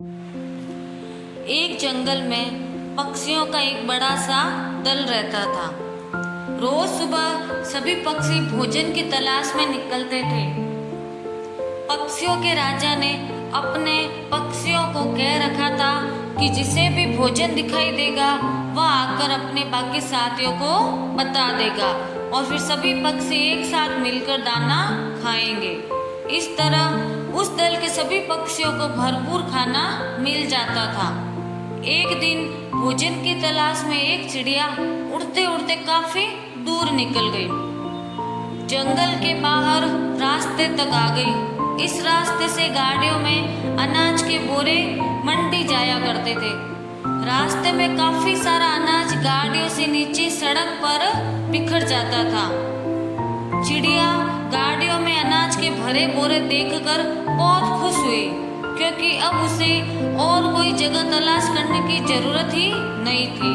एक जंगल में पक्षियों का एक बड़ा सा दल रहता था। रोज सुबह सभी पक्षी भोजन की तलाश में निकलते थे। पक्षियों के राजा ने अपने पक्षियों को कह रखा था कि जिसे भी भोजन दिखाई देगा वह आकर अपने बाकी साथियों को बता देगा और फिर सभी पक्षी एक साथ मिलकर दाना खाएंगे। इस तरह उस दल के सभी पक्षियों को भरपूर खाना मिल जाता था। एक दिन भोजन की तलाश में एक चिड़िया उड़ते उड़ते काफी दूर निकल गई। जंगल के बाहर रास्ते तक आ गई। इस रास्ते से गाड़ियों में अनाज के बोरे मंडी जाया करते थे। रास्ते में काफी सारा अनाज गाड़ियों से नीचे सड़क पर बिखर जाता था। चिड़िया गाड़ियों में अनाज के भरे बोरे देखकर बहुत खुश हुई, क्योंकि अब उसे और कोई जगह तलाश करने की जरूरत ही नहीं थी।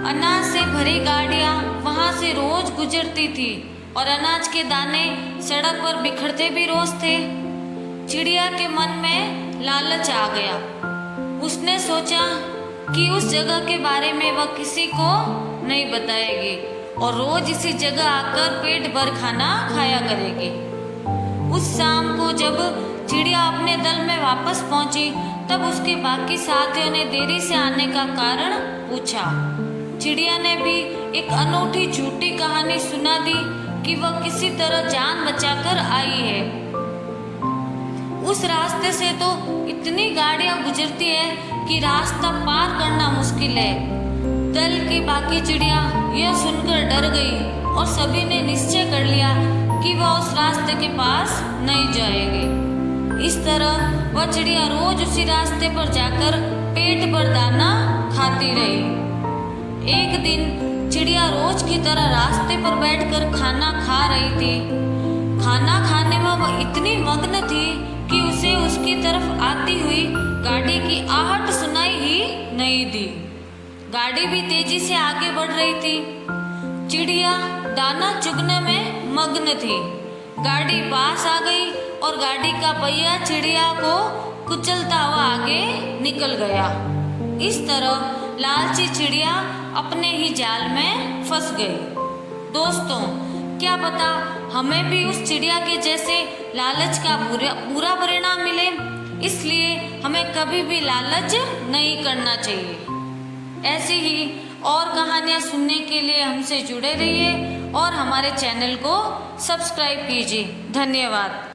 अनाज से भरी गाड़ियां वहां से रोज गुजरती थी और अनाज के दाने सड़क पर बिखरते भी रोज थे। चिड़िया के मन में लालच आ गया। उसने सोचा कि उस जगह के बारे में वह किसी को नहीं बताएगी और रोज इसी जगह आकर पेट भर खाना खाया करेगी। उस शाम को जब चिड़िया अपने दल में वापस पहुंची तब उसके बाकी साथियों ने देरी से आने का कारण पूछा। चिड़िया ने भी एक अनोखी झूठी कहानी सुना दी कि वह किसी तरह जान बचाकर आई है। उस रास्ते से तो इतनी गाड़ियां गुजरती है कि रास्ता पार करना मुश्किल है। दल की बाकी चिड़िया यह सुनकर डर गई और सभी ने निश्चय कर लिया कि वह उस रास्ते के पास नहीं जाएगी। इस तरह वह चिड़िया रोज उसी रास्ते पर जाकर पेट भर दाना खाती रही। एक दिन चिड़िया रोज की तरह रास्ते पर बैठकर खाना खा रही थी। खाना खाने में वह इतनी मग्न थी कि उसे उसकी तरफ आती हुई गाड़ी की आहट सुनाई ही नहीं दी। गाड़ी भी तेजी से आगे बढ़ रही थी। चिड़िया दाना चुगने में मग्न थी। गाड़ी पास आ गई और गाड़ी का पहिया चिड़िया को कुचलता हुआ आगे निकल गया। इस तरह लालची चिड़िया अपने ही जाल में फंस गई। दोस्तों, क्या पता हमें भी उस चिड़िया के जैसे लालच का बुरा परिणाम मिले। इसलिए हमें कभी भी लालच नहीं करना चाहिए। ऐसी ही और कहानियाँ सुनने के लिए हमसे जुड़े रहिए और हमारे चैनल को सब्सक्राइब कीजिए। धन्यवाद।